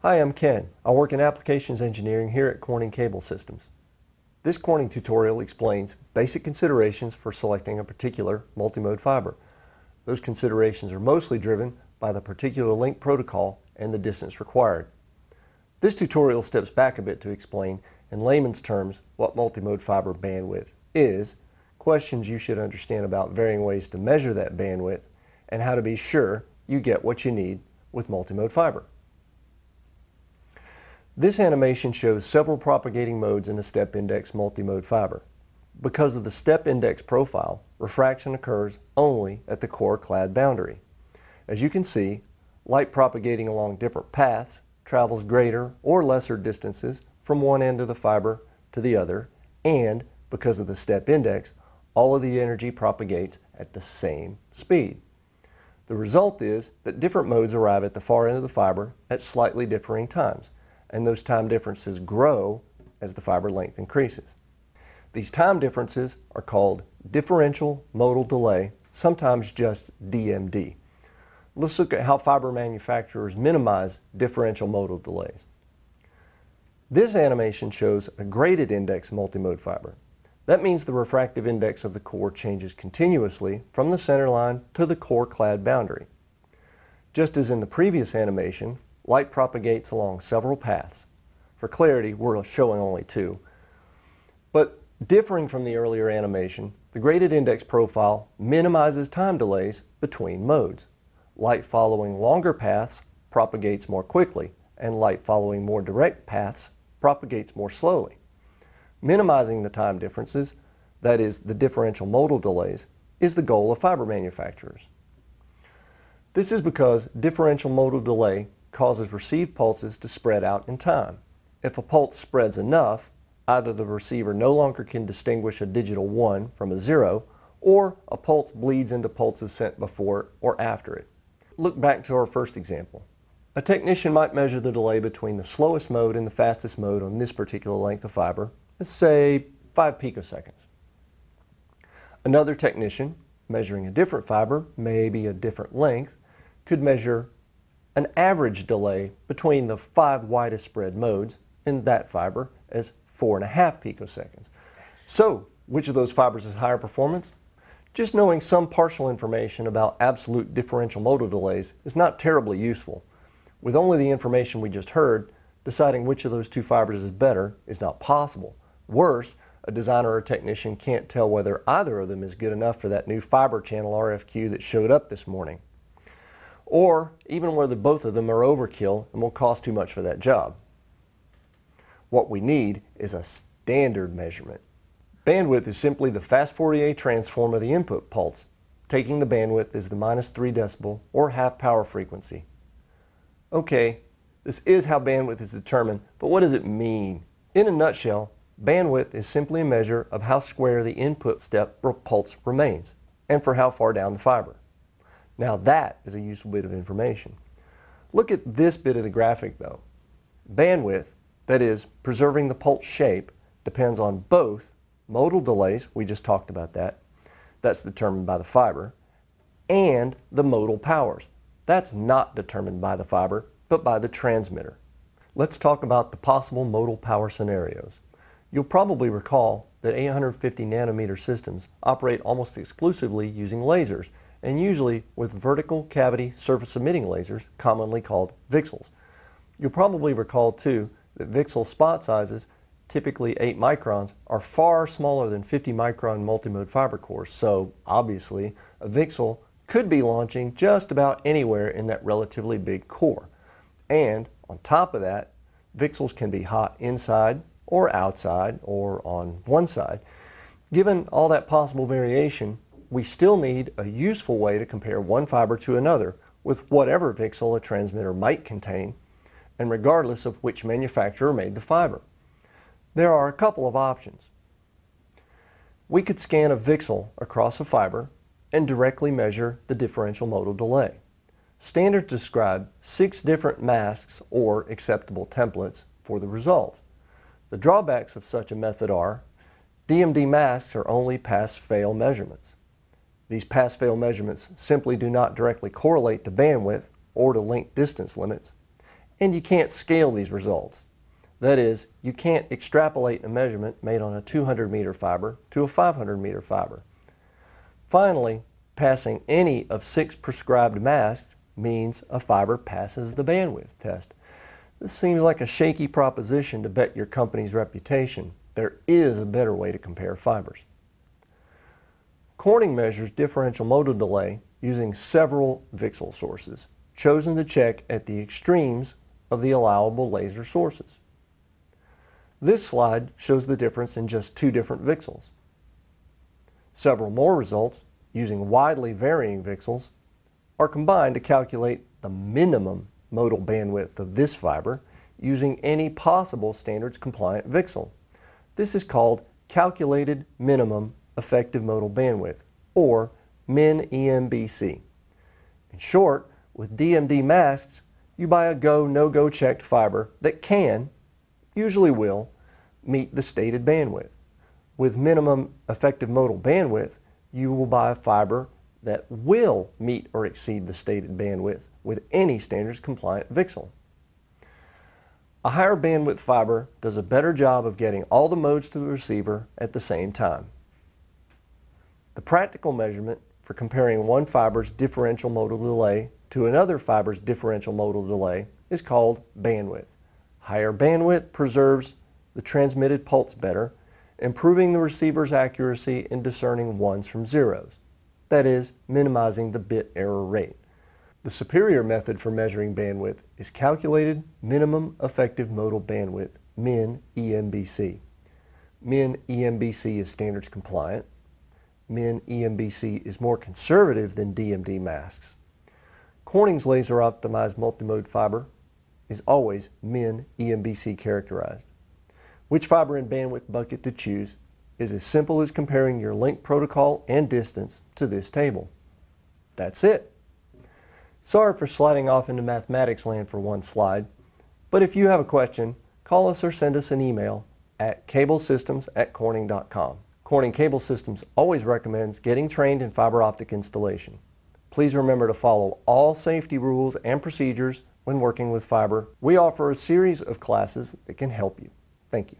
Hi, I'm Ken. I work in Applications Engineering here at Corning Cable Systems. This Corning tutorial explains basic considerations for selecting a particular multimode fiber. Those considerations are mostly driven by the particular link protocol and the distance required. This tutorial steps back a bit to explain, in layman's terms, what multimode fiber bandwidth is, questions you should understand about varying ways to measure that bandwidth, and how to be sure you get what you need with multimode fiber. This animation shows several propagating modes in a step index multimode fiber. Because of the step index profile, refraction occurs only at the core clad boundary. As you can see, light propagating along different paths travels greater or lesser distances from one end of the fiber to the other, and because of the step index, all of the energy propagates at the same speed. The result is that different modes arrive at the far end of the fiber at slightly differing times, and those time differences grow as the fiber length increases. These time differences are called differential modal delay, sometimes just DMD. Let's look at how fiber manufacturers minimize differential modal delays. This animation shows a graded index multimode fiber. That means the refractive index of the core changes continuously from the center line to the core clad boundary. Just as in the previous animation, light propagates along several paths. For clarity, we're showing only two. But differing from the earlier animation, the graded index profile minimizes time delays between modes. Light following longer paths propagates more quickly, and light following more direct paths propagates more slowly. Minimizing the time differences, that is, the differential modal delays, is the goal of fiber manufacturers. This is because differential modal delay causes received pulses to spread out in time. If a pulse spreads enough, either the receiver no longer can distinguish a digital 1 from a 0, or a pulse bleeds into pulses sent before or after it. Look back to our first example. A technician might measure the delay between the slowest mode and the fastest mode on this particular length of fiber, let's say 5 picoseconds. Another technician, measuring a different fiber, maybe a different length, could measure an average delay between the 5 widest spread modes in that fiber as 4.5 picoseconds. So, which of those fibers is higher performance? Just knowing some partial information about absolute differential modal delays is not terribly useful. With only the information we just heard, deciding which of those two fibers is better is not possible. Worse, a designer or technician can't tell whether either of them is good enough for that new fiber channel RFQ that showed up this morning, or even whether both of them are overkill and will cost too much for that job. What we need is a standard measurement. Bandwidth is simply the fast Fourier transform of the input pulse, taking the bandwidth as the -3 decibel or half power frequency. Okay, this is how bandwidth is determined, but what does it mean? In a nutshell, bandwidth is simply a measure of how square the input step pulse remains, and for how far down the fiber. Now that is a useful bit of information. Look at this bit of the graphic though. Bandwidth, that is, preserving the pulse shape, depends on both modal delays, we just talked about that, that's determined by the fiber, and the modal powers. That's not determined by the fiber, but by the transmitter. Let's talk about the possible modal power scenarios. You'll probably recall that 850 nanometer systems operate almost exclusively using lasers, and usually with vertical cavity surface emitting lasers, commonly called VCSELs. You'll probably recall too that VCSEL spot sizes, typically 8 microns, are far smaller than 50 micron multimode fiber cores, so obviously a VCSEL could be launching just about anywhere in that relatively big core. And on top of that, VCSELs can be hot inside or outside or on one side. Given all that possible variation, we still need a useful way to compare one fiber to another with whatever VCSEL a transmitter might contain, and regardless of which manufacturer made the fiber. There are a couple of options. We could scan a VCSEL across a fiber and directly measure the differential modal delay. Standards describe 6 different masks or acceptable templates for the result. The drawbacks of such a method are DMD masks are only pass-fail measurements. These pass-fail measurements simply do not directly correlate to bandwidth or to link distance limits, and you can't scale these results. That is, you can't extrapolate a measurement made on a 200-meter fiber to a 500-meter fiber. Finally, passing any of 6 prescribed masks means a fiber passes the bandwidth test. This seems like a shaky proposition to bet your company's reputation. There is a better way to compare fibers. Corning measures differential modal delay using several VCSEL sources, chosen to check at the extremes of the allowable laser sources. This slide shows the difference in just 2 different VCSELs. Several more results, using widely varying VCSELs, are combined to calculate the minimum modal bandwidth of this fiber using any possible standards-compliant VCSEL. This is called Calculated Minimum Effective Modal Bandwidth, or min-EMBC. In short, with DMD masks, you buy a go, no-go checked fiber that can, usually will, meet the stated bandwidth. With minimum effective modal bandwidth, you will buy a fiber that will meet or exceed the stated bandwidth with any standards-compliant VCSEL. A higher bandwidth fiber does a better job of getting all the modes to the receiver at the same time. The practical measurement for comparing one fiber's differential modal delay to another fiber's differential modal delay is called bandwidth. Higher bandwidth preserves the transmitted pulse better, improving the receiver's accuracy in discerning ones from zeros. That is, minimizing the bit error rate. The superior method for measuring bandwidth is calculated minimum effective modal bandwidth, min-EMBC. Min-EMBC is standards compliant. Min-EMBC is more conservative than DMD masks. Corning's laser optimized multimode fiber is always min-EMBC characterized. Which fiber and bandwidth bucket to choose is as simple as comparing your link protocol and distance to this table. That's it. Sorry for sliding off into mathematics land for one slide, but if you have a question, call us or send us an email at cablesystems@corning.com. Corning Cable Systems always recommends getting trained in fiber optic installation. Please remember to follow all safety rules and procedures when working with fiber. We offer a series of classes that can help you. Thank you.